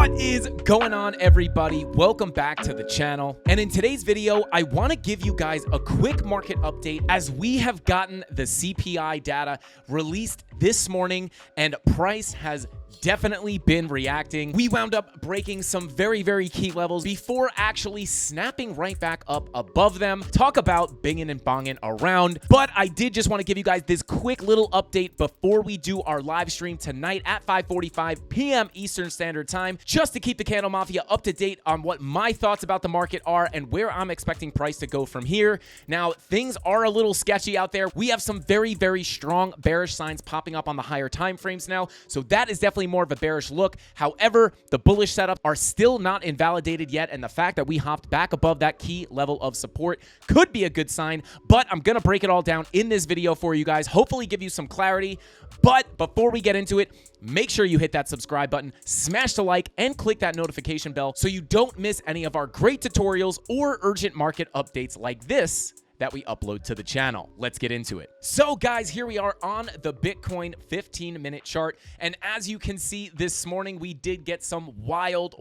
What is going on, everybody? Welcome back to the channel. And in today's video, I want to give you guys a quick market update as we have gotten the CPI data released this morning and price has definitely been reacting. We wound up breaking some very key levels before actually snapping right back up above them. Talk about binging and bonging around. But I did just want to give you guys this quick little update before we do our live stream tonight at 5:45 p.m. Eastern Standard Time, just to keep the Candle Mafia up to date on what my thoughts about the market are and where I'm expecting price to go from here. Now, things are a little sketchy out there. We have some very strong bearish signs popping up on the higher time frames now, so that is definitely more of a bearish look. However, the bullish setup are still not invalidated yet, and the fact that we hopped back above that key level of support could be a good sign, but I'm gonna break it all down in this video for you guys, hopefully give you some clarity. But before we get into it, make sure you hit that subscribe button, smash the like, and click that notification bell so you don't miss any of our great tutorials or urgent market updates like this that we upload to the channel. Let's get into it. So guys, here we are on the Bitcoin 15-minute chart. And as you can see this morning, we did get some wild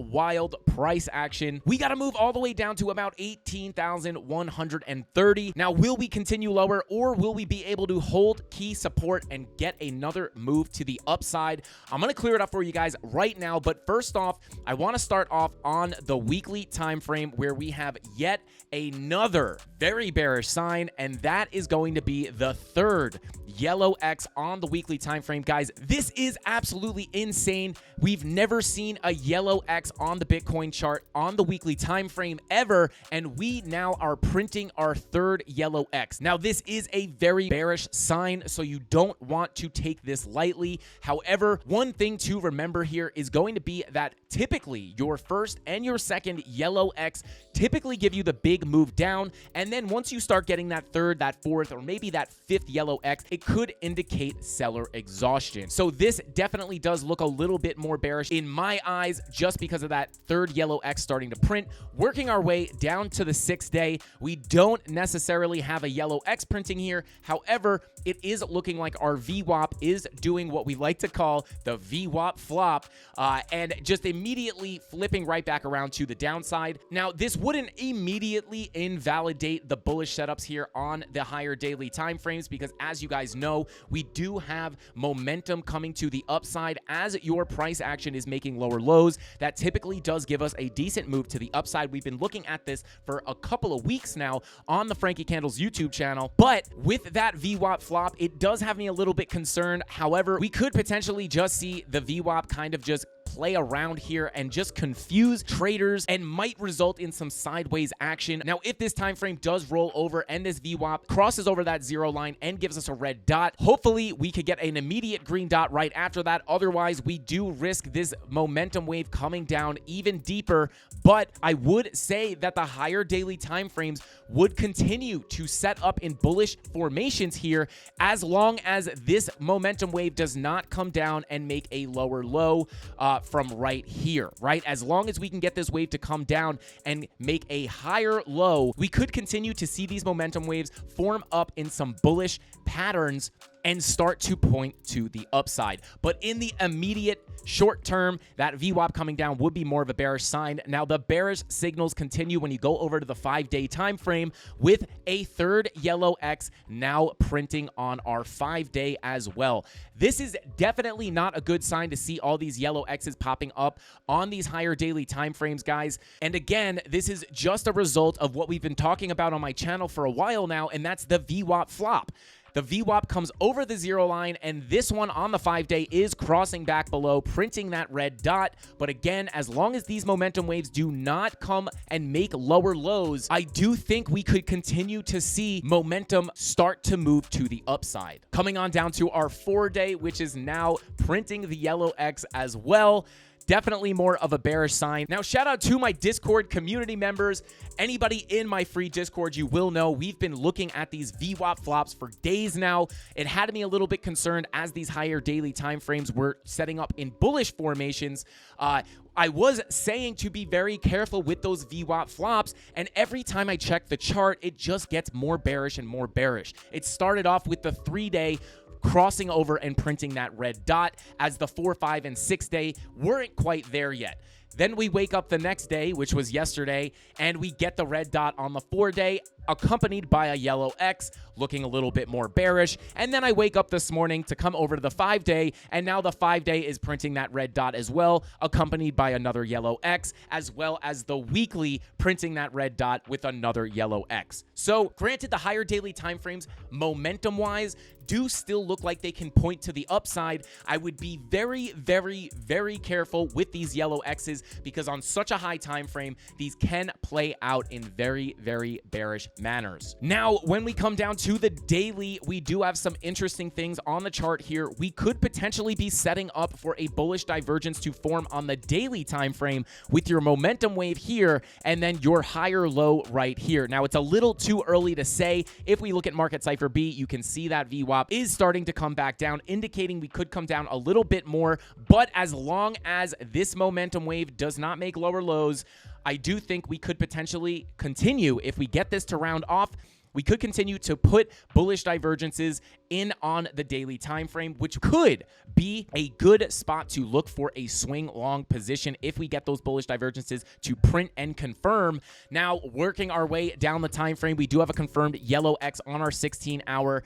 price action. We got to move all the way down to about 18,130. Now, will we continue lower or will we be able to hold key support and get another move to the upside? I'm going to clear it up for you guys right now. But first off, I want to start off on the weekly time frame where we have yet another very bearish sign, and that is going to be the third yellow X on the weekly time frame. Guys, this is absolutely insane. We've never seen a yellow X on the Bitcoin chart on the weekly time frame ever, and we now are printing our third yellow X. Now, this is a very bearish sign, so you don't want to take this lightly. However, one thing to remember here is going to be that typically your first and your second yellow X typically give you the big move down, and then once you start getting that third, that fourth, or maybe that fifth yellow X, it could indicate seller exhaustion. So this definitely does look a little bit more bearish in my eyes just because of that third yellow X starting to print. Working our way down to the 6th day, we don't necessarily have a yellow X printing here. However, it is looking like our VWAP is doing what we like to call the VWAP flop, and just immediately flipping right back around to the downside. Now, this wouldn't immediately invalidate the bullish setups here on the higher daily time frames because, as you guys know, we do have momentum coming to the upside as your price action is making lower lows. That typically does give us a decent move to the upside. We've been looking at this for a couple of weeks now on the Frankie Candles YouTube channel, but with that VWAP flop, it does have me a little bit concerned. However, we could potentially just see the VWAP kind of just play around here and just confuse traders and might result in some sideways action. Now, if this time frame does roll over and this VWAP crosses over that 0 line and gives us a red dot, hopefully we could get an immediate green dot right after that. Otherwise, we do risk this momentum wave coming down even deeper. But I would say that the higher daily time frames would continue to set up in bullish formations here as long as this momentum wave does not come down and make a lower low from right here, right? As long as we can get this wave to come down and make a higher low, we could continue to see these momentum waves form up in some bullish patterns and start to point to the upside. But in the immediate short term, that VWAP coming down would be more of a bearish sign. Now, the bearish signals continue when you go over to the 5-day time frame with a third yellow X now printing on our 5-day as well. This is definitely not a good sign to see all these yellow X's popping up on these higher daily time frames, guys. And again, this is just a result of what we've been talking about on my channel for a while now, and that's the VWAP flop. The VWAP comes over the 0 line, and this one on the 5-day is crossing back below, printing that red dot. But again, as long as these momentum waves do not come and make lower lows, I do think we could continue to see momentum start to move to the upside. Coming on down to our 4-day, which is now printing the yellow X as well. Definitely more of a bearish sign. Now, shout out to my Discord community members. Anybody in my free Discord, you will know we've been looking at these VWAP flops for days now. It had me a little bit concerned as these higher daily time frames were setting up in bullish formations. I was saying to be very careful with those VWAP flops, and every time I check the chart, it just gets more bearish and more bearish. It started off with the 3-day crossing over and printing that red dot, as the 4, 5, and 6 day weren't quite there yet. Then we wake up the next day, which was yesterday, and we get the red dot on the 4-day, accompanied by a yellow X, looking a little bit more bearish. And then I wake up this morning to come over to the 5-day, and now the 5-day is printing that red dot as well, accompanied by another yellow X, as well as the weekly printing that red dot with another yellow X. So granted, the higher daily timeframes, momentum-wise, do still look like they can point to the upside. I would be very, very, very careful with these yellow X's because on such a high time frame, these can play out in very, very bearish manners. Now, when we come down to the daily, we do have some interesting things on the chart here. We could potentially be setting up for a bullish divergence to form on the daily time frame with your momentum wave here and then your higher low right here. Now, it's a little too early to say. If we look at Market Cipher B, you can see that VWAP is starting to come back down, indicating we could come down a little bit more. But as long as this momentum wave does not make lower lows, I do think we could potentially continue. If we get this to round off, we could continue to put bullish divergences in on the daily time frame, which could be a good spot to look for a swing long position if we get those bullish divergences to print and confirm. Now, working our way down the time frame, we do have a confirmed yellow X on our 16-hour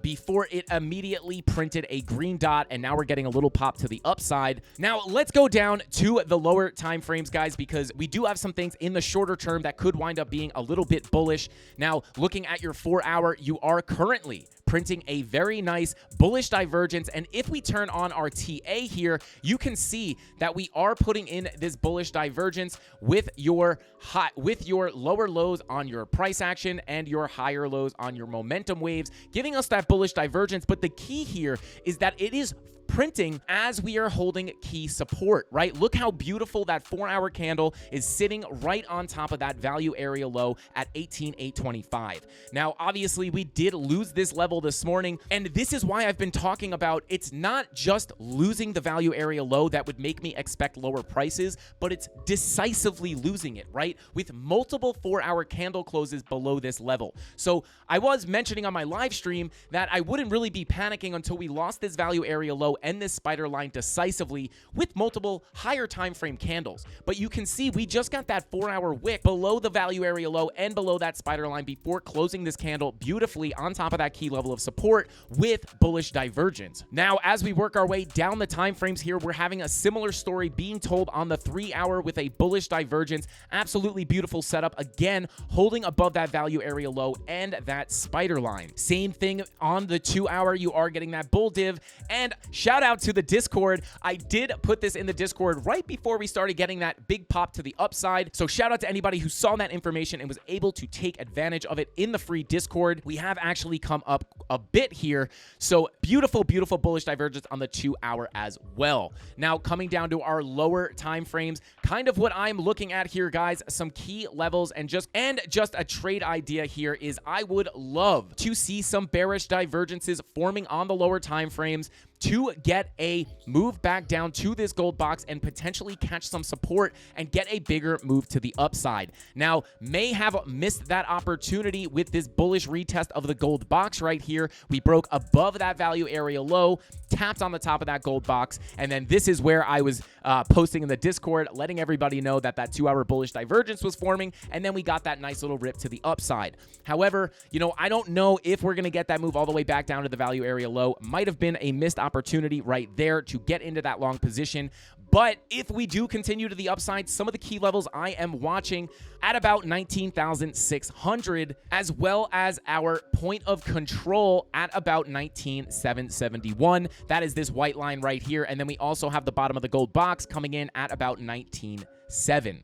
before it immediately printed a green dot, and now we're getting a little pop to the upside. Now, let's go down to the lower time frames, guys, because we do have some things in the shorter term that could wind up being a little bit bullish. Now, looking at your 4-hour, you are currently printing a very nice bullish divergence. And if we turn on our TA here, you can see that we are putting in this bullish divergence with your lower lows on your price action and your higher lows on your momentum waves, giving us that bullish divergence. But the key here is that it is printing as we are holding key support, right? Look how beautiful that 4-hour candle is sitting right on top of that value area low at 18,825. Now, obviously, we did lose this level this morning, and this is why I've been talking about it's not just losing the value area low that would make me expect lower prices, but it's decisively losing it, right? With multiple 4-hour candle closes below this level. So I was mentioning on my live stream that I wouldn't really be panicking until we lost this value area low and this spider line decisively with multiple higher time frame candles. But you can see we just got that 4-hour wick below the value area low and below that spider line before closing this candle beautifully on top of that key level of support with bullish divergence. Now, as we work our way down the time frames here, we're having a similar story being told on the 3-hour with a bullish divergence. Absolutely beautiful setup. Again, holding above that value area low and that spider line. Same thing on the 2-hour. You are getting that bull div. And shout out to the Discord. I did put this in the Discord right before we started getting that big pop to the upside. So shout out to anybody who saw that information and was able to take advantage of it in the free Discord. We have actually come up a bit here. So beautiful, beautiful bullish divergence on the 2-hour as well. Now, coming down to our lower time frames, kind of what I'm looking at here, guys, some key levels and just a trade idea here is I would love to see some bearish divergences forming on the lower time frames to get a move back down to this gold box and potentially catch some support and get a bigger move to the upside. Now, may have missed that opportunity with this bullish retest of the gold box right here. We broke above that value area low, tapped on the top of that gold box, and then this is where I was posting in the Discord, letting everybody know that that 2-hour bullish divergence was forming, and then we got that nice little rip to the upside. However, I don't know if we're going to get that move all the way back down to the value area low. Might have been a missed opportunity right there to get into that long position. But if we do continue to the upside, some of the key levels I am watching at about 19,600, as well as our point of control at about 19,771. That is this white line right here. And then we also have the bottom of the gold box coming in at about 19,700.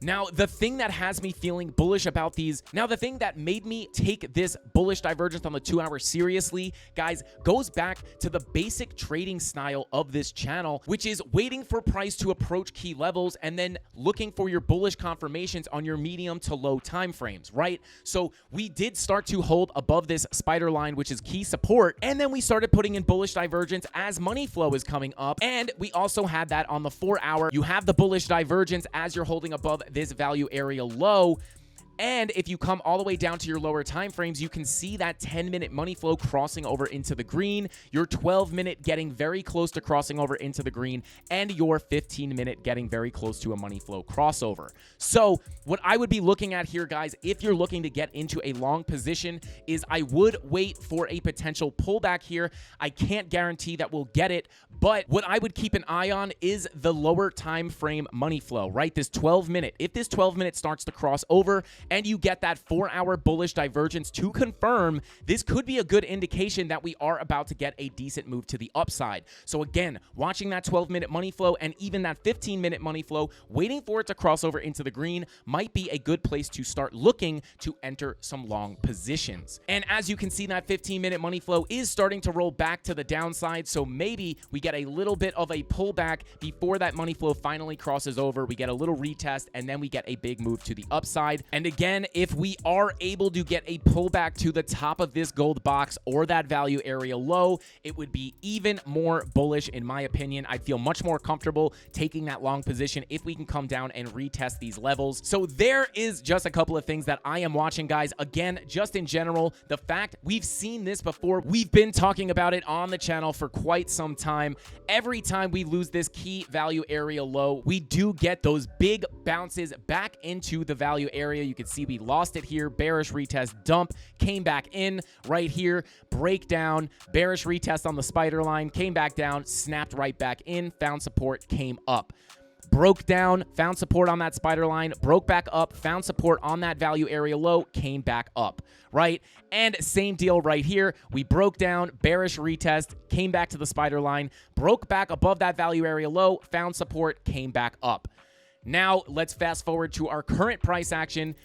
Now, the thing that has me feeling bullish about these, the thing that made me take this bullish divergence on the 2-hour seriously, guys, goes back to the basic trading style of this channel, which is waiting for price to approach key levels and then looking for your bullish confirmations on your medium to low time frames, right? So we did start to hold above this spider line, which is key support, and then we started putting in bullish divergence as money flow is coming up, and we also had that on the 4-hour. You have the bullish divergence as you're holding above this value area low. And if you come all the way down to your lower time frames, you can see that 10-minute money flow crossing over into the green, your 12-minute getting very close to crossing over into the green, and your 15-minute getting very close to a money flow crossover. So what I would be looking at here, guys, if you're looking to get into a long position, is I would wait for a potential pullback here. I can't guarantee that we'll get it, but what I would keep an eye on is the lower time frame money flow, right? This 12-minute. If this 12-minute starts to cross over and you get that 4-hour bullish divergence to confirm, this could be a good indication that we are about to get a decent move to the upside. So again, watching that 12-minute money flow and even that 15-minute money flow, waiting for it to cross over into the green might be a good place to start looking to enter some long positions. And as you can see, that 15-minute money flow is starting to roll back to the downside, so maybe we get a little bit of a pullback before that money flow finally crosses over. We get a little retest, and then we get a big move to the upside. And again, if we are able to get a pullback to the top of this gold box or that value area low, it would be even more bullish in my opinion. I'd feel much more comfortable taking that long position if we can come down and retest these levels. So there is just a couple of things that I am watching, guys. Again, just in general, the fact we've seen this before, we've been talking about it on the channel for quite some time. Every time we lose this key value area low, we do get those big bounces back into the value area. You can see we lost it here, bearish retest, dump, came back in right here, breakdown, bearish retest on the spider line, came back down, snapped right back in, found support, came up. Broke down, found support on that spider line, broke back up, found support on that value area low, came back up, right? And same deal right here. We broke down, bearish retest, came back to the spider line, broke back above that value area low, found support, came back up. Now, let's fast forward to our current price action.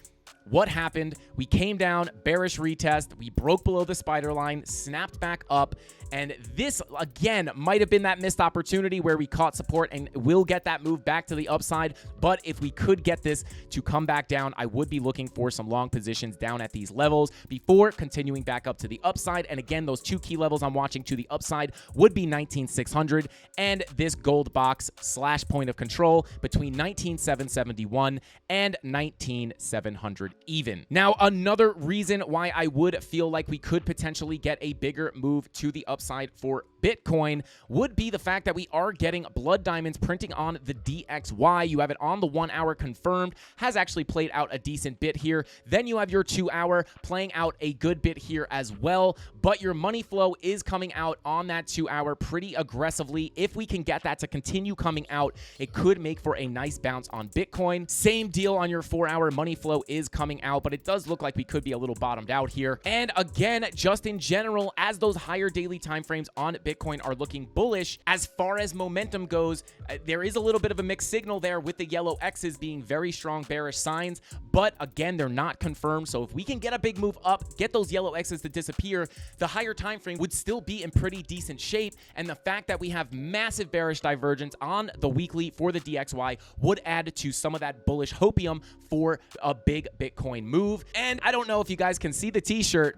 What happened? We came down, bearish retest, we broke below the spider line, snapped back up, and this, again, might have been that missed opportunity where we caught support and will get that move back to the upside, but if we could get this to come back down, I would be looking for some long positions down at these levels before continuing back up to the upside. And again, those two key levels I'm watching to the upside would be 19,600 and this gold box / point of control between 19,771 and 19,700 even. Now, another reason why I would feel like we could potentially get a bigger move to the upside for Bitcoin would be the fact that we are getting blood diamonds printing on the DXY. You have it on the 1 hour confirmed, has actually played out a decent bit here. Then you have your 2 hour playing out a good bit here as well, but your money flow is coming out on that 2 hour pretty aggressively. If we can get that to continue coming out, it could make for a nice bounce on Bitcoin. Same deal on your 4 hour money flow is coming out, but it does look like we could be a little bottomed out here. And again, just in general, as those higher daily time frames on Bitcoin are looking bullish, as far as momentum goes, there is a little bit of a mixed signal there with the yellow X's being very strong bearish signs, but again, they're not confirmed. So if we can get a big move up, get those yellow X's to disappear, the higher time frame would still be in pretty decent shape. And the fact that we have massive bearish divergence on the weekly for the DXY would add to some of that bullish hopium for a big Bitcoin move. And I don't know if you guys can see the t-shirt.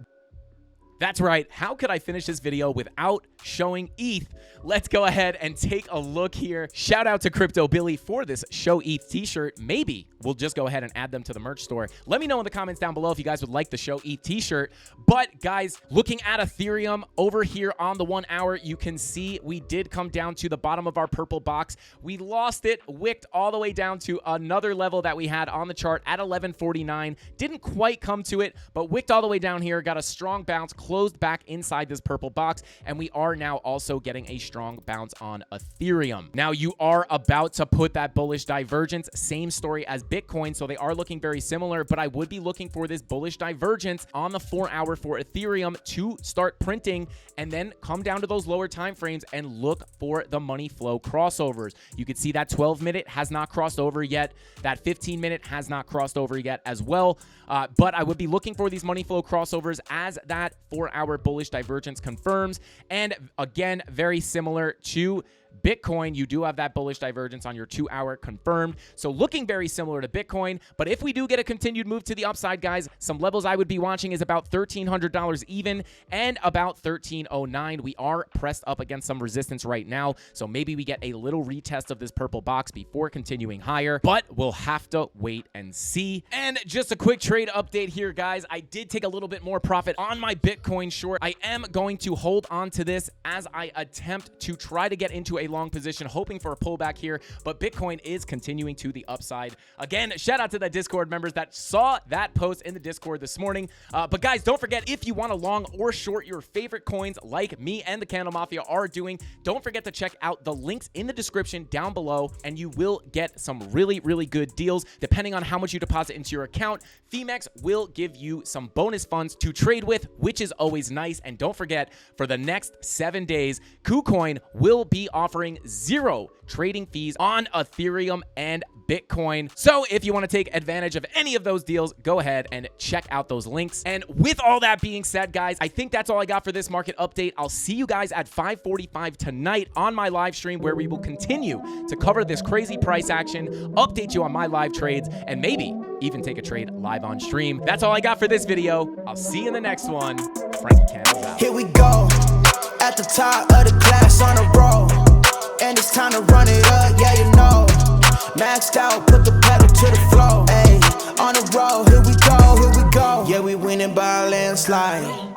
That's right. How could I finish this video without showing ETH? Let's go ahead and take a look here. Shout out to Crypto Billy for this Show ETH t-shirt. Maybe we'll just go ahead and add them to the merch store. Let me know in the comments down below if you guys would like the Show ETH t-shirt. But guys, looking at Ethereum over here on the 1 hour, you can see we did come down to the bottom of our purple box. We lost it, wicked all the way down to another level that we had on the chart at 1149. Didn't quite come to it, but wicked all the way down here, got a strong bounce, closed back inside this purple box, and we are now also getting a strong bounce on Ethereum. Now, you are about to put that bullish divergence, same story as Bitcoin, so they are looking very similar, but I would be looking for this bullish divergence on the 4 hour for Ethereum to start printing and then come down to those lower time frames and look for the money flow crossovers. You can see that 12-minute has not crossed over yet. That 15-minute has not crossed over yet as well, but I would be looking for these money flow crossovers as that 4 hour bullish divergence confirms. And again, very similar to Bitcoin, you do have that bullish divergence on your 2-hour confirmed. So looking very similar to Bitcoin. But if we do get a continued move to the upside, guys, some levels I would be watching is about $1,300 even and about $1,309. We are pressed up against some resistance right now. So maybe we get a little retest of this purple box before continuing higher, but we'll have to wait and see. And just a quick trade update here, guys. I did take a little bit more profit on my Bitcoin short. I am going to hold on to this as I attempt to try to get into a long position, hoping for a pullback here, but Bitcoin is continuing to the upside. Again, shout out to the Discord members that saw that post in the Discord this morning. But guys, don't forget, if you want to long or short your favorite coins like me and the CandleMafia are doing, don't forget to check out the links in the description down below, and you will get some really, really good deals. Depending on how much you deposit into your account, Femex will give you some bonus funds to trade with, which is always nice. And don't forget, for the next 7 days, KuCoin will be offering 0 trading fees on Ethereum and Bitcoin. So if you want to take advantage of any of those deals, go ahead and check out those links. And with all that being said, guys, I think that's all I got for this market update. I'll see you guys at 5:45 tonight on my live stream, where we will continue to cover this crazy price action, update you on my live trades, and maybe even take a trade live on stream. That's all I got for this video. I'll see you in the next one. Frankie Candles out. Here we go, at the top of the class on a roll, and it's time to run it up, yeah, you know. Maxed out, put the pedal to the floor. Ayy, on the road, here we go, here we go. Yeah, we winning by a landslide.